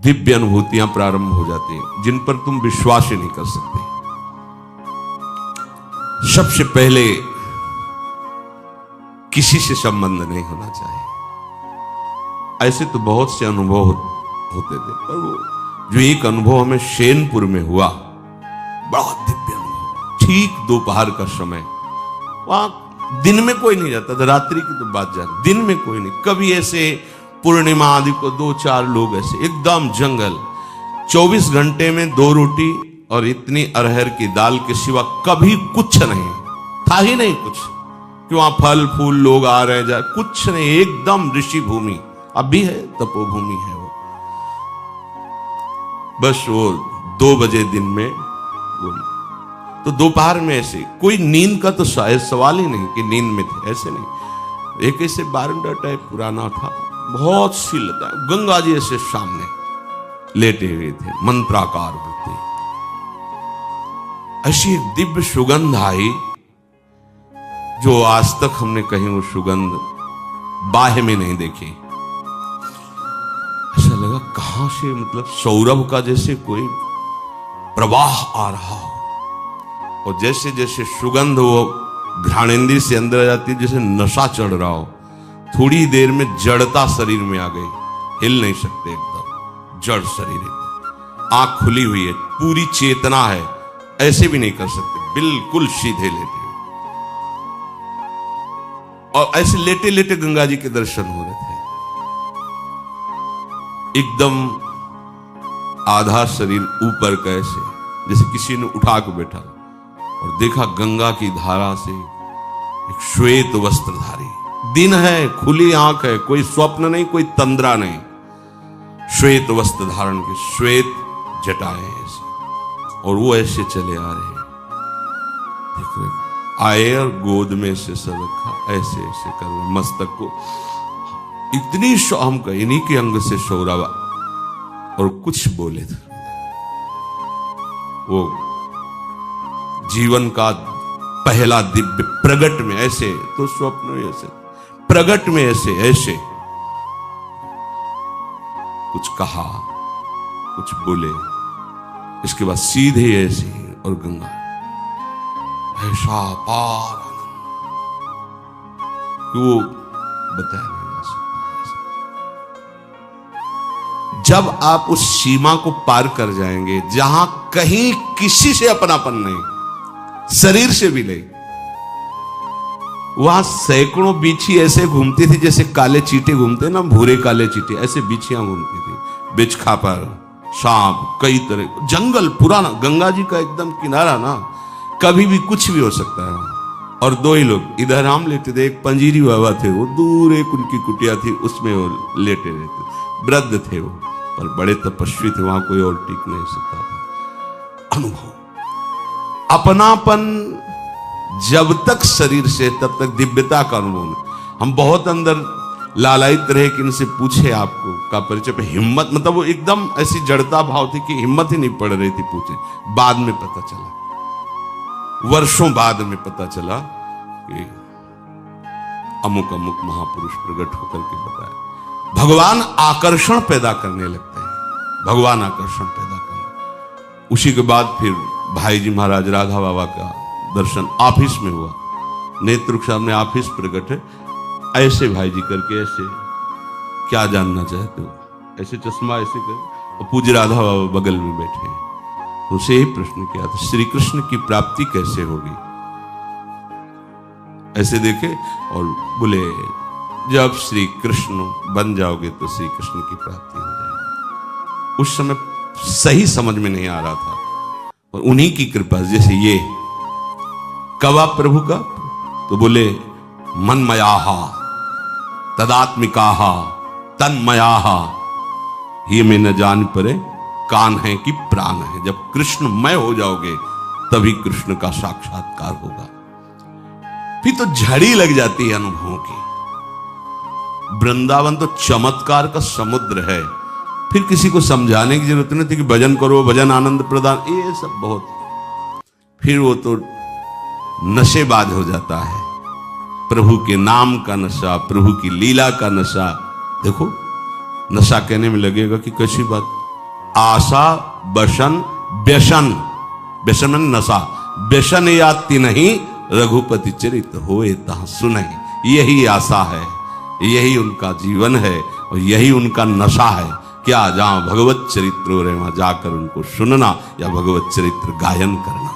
दिव्य अनुभूतियां प्रारंभ हो जाती हैं जिन पर तुम विश्वास ही नहीं कर सकते। सबसे पहले किसी से संबंध नहीं होना चाहिए। ऐसे तो बहुत से अनुभव होते थे, पर वो जो एक अनुभव हमें शेनपुर में हुआ, बड़ा दिव्य अनुभव। ठीक दोपहर का समय, वहां दिन में कोई नहीं जाता था, रात्रि की तो बात जाए, दिन में कोई नहीं। कभी ऐसे पूर्णिमा आदि को 2-4 लोग ऐसे एकदम जंगल, 24 घंटे में 2 रोटी और इतनी अरहर की दाल के सिवा कभी कुछ नहीं था, ही नहीं कुछ कि वहां फल फूल लोग आ रहे जा, कुछ नहीं, एकदम ऋषि भूमि। अब भी है, तपोभूमि है वो। बस वो 2 बजे दिन में तो दोपहर में ऐसे कोई नींद का तो शायद सवाल ही नहीं कि नींद में थे, ऐसे नहीं। एक ऐसे बारंडा टाइप पुराना था, बहुत सी लता, गंगा जी ऐसे सामने लेटे हुए थे, मंत्राकार होते। ऐसी एक दिव्य सुगंध आई जो आज तक हमने कहीं वो सुगंध बाह्य में नहीं देखी। ऐसा लगा कहां से, मतलब सौरभ का जैसे कोई प्रवाह आ रहा हो, और जैसे जैसे सुगंध वो घ्राणेंद्रिय से अंदर आ जाती है, जैसे नशा चढ़ रहा हो। थोड़ी देर में जड़ता शरीर में आ गई, हिल नहीं सकते, एकदम जड़ शरीर है। आंख खुली हुई है, पूरी चेतना है, ऐसे भी नहीं कर सकते, बिल्कुल सीधे लेटे हुए। और ऐसे लेटे लेटे गंगा जी के दर्शन हो रहे थे। एकदम आधा शरीर ऊपर कैसे, जैसे किसी ने उठा के बैठा, और देखा गंगा की धारा से एक श्वेत वस्त्रधारी, दिन है, खुली आंख है, कोई स्वप्न नहीं, कोई तंद्रा नहीं, श्वेत वस्त्र धारण के, श्वेत जटाएं ऐसे, और वो ऐसे चले आ रहे, देख रहे, आए और गोद में से सर रखा, ऐसे ऐसे कर रहे, मस्तक को इतनी हम कहीं इन्हीं के अंग से शौरावा, और कुछ बोले थे। वो जीवन का पहला दिव्य प्रगट में ऐसे, तो स्वप्न में ऐसे, प्रगट में ऐसे ऐसे कुछ कहा, कुछ बोले, इसके बाद सीधे ऐसे, और गंगा ऐसा पार आनंद वो बताया नहीं जा सकता। जब आप उस सीमा को पार कर जाएंगे जहां कहीं किसी से अपनापन नहीं, शरीर से भी नहीं, वहां सैकड़ों बिच्छी ऐसे घूमती थी जैसे काले चींटे घूमते ना, भूरे काले चींटे, ऐसे बिच्छियां घूमती थी, बिछ खापर, सांप, कई तरह, जंगल पुराना, गंगा जी का एकदम किनारा ना, कभी भी कुछ भी हो सकता है। और 2 ही लोग, इधर हम लेटे थे, एक पंजीरी बाबा थे, वो दूर एक उनकी कुटिया थी, उसमें वो लेटे रहते, वृद्ध थे वो, पर बड़े तपस्वी थे, वहां कोई और टिक नहीं सकता था। अनुभव, अपनापन जब तक शरीर से, तब तक दिव्यता का अनुभव नहीं। हम बहुत अंदर लालायित रहे कि इनसे पूछे आपको का परिचय पे, हिम्मत, मतलब वो एकदम ऐसी जड़ता भाव थी कि हिम्मत ही नहीं पड़ रही थी पूछे। बाद में पता चला, वर्षों बाद में पता चला कि अमुक अमुक महापुरुष प्रकट होकर के बताया। भगवान आकर्षण पैदा करने लगते हैं, भगवान आकर्षण पैदा करने। उसी के बाद फिर भाई जी महाराज राधा बाबा का दर्शन ऑफिस में हुआ, नेत्र के सामने ऑफिस प्रकट है, ऐसे भाई जी करके, ऐसे क्या जानना चाहते हो, ऐसे चश्मा ऐसे कर, और पूज्य राधा बाबा बगल में बैठे हैं। उसे ही प्रश्न किया था, श्री कृष्ण की प्राप्ति कैसे होगी? ऐसे देखे और बोले, जब श्री कृष्ण बन जाओगे तो श्री कृष्ण की प्राप्ति हो जाएगी। उस समय सही समझ में नहीं आ रहा था, और उन्हीं की कृपा, जैसे ये कब आप प्रभु का, तो बोले मनमयाहा तदात्मिकाहा तन्मयाहा, ये मैं न जान परे कान है कि प्राण है। जब कृष्णमय हो जाओगे तभी कृष्ण का साक्षात्कार होगा। फिर तो झड़ी लग जाती है अनुभवों की। वृंदावन तो चमत्कार का समुद्र है, फिर किसी को समझाने की जरूरत नहीं थी कि भजन करो, भजन आनंद प्रदान, ये सब बहुत। फिर वो तो नशेबाज हो जाता है, प्रभु के नाम का नशा, प्रभु की लीला का नशा। देखो, नशा कहने में लगेगा कि कैसी बात, आशा बसन व्यसन, व्यसन में नशा, व्यसन या तिन्ही रघुपति चरित होए तहाँ सुनहि। यही आशा है, यही उनका जीवन है और यही उनका नशा है। क्या जहां भगवत चरित्र हो रहे वहां जाकर उनको सुनना या भगवत चरित्र गायन करना।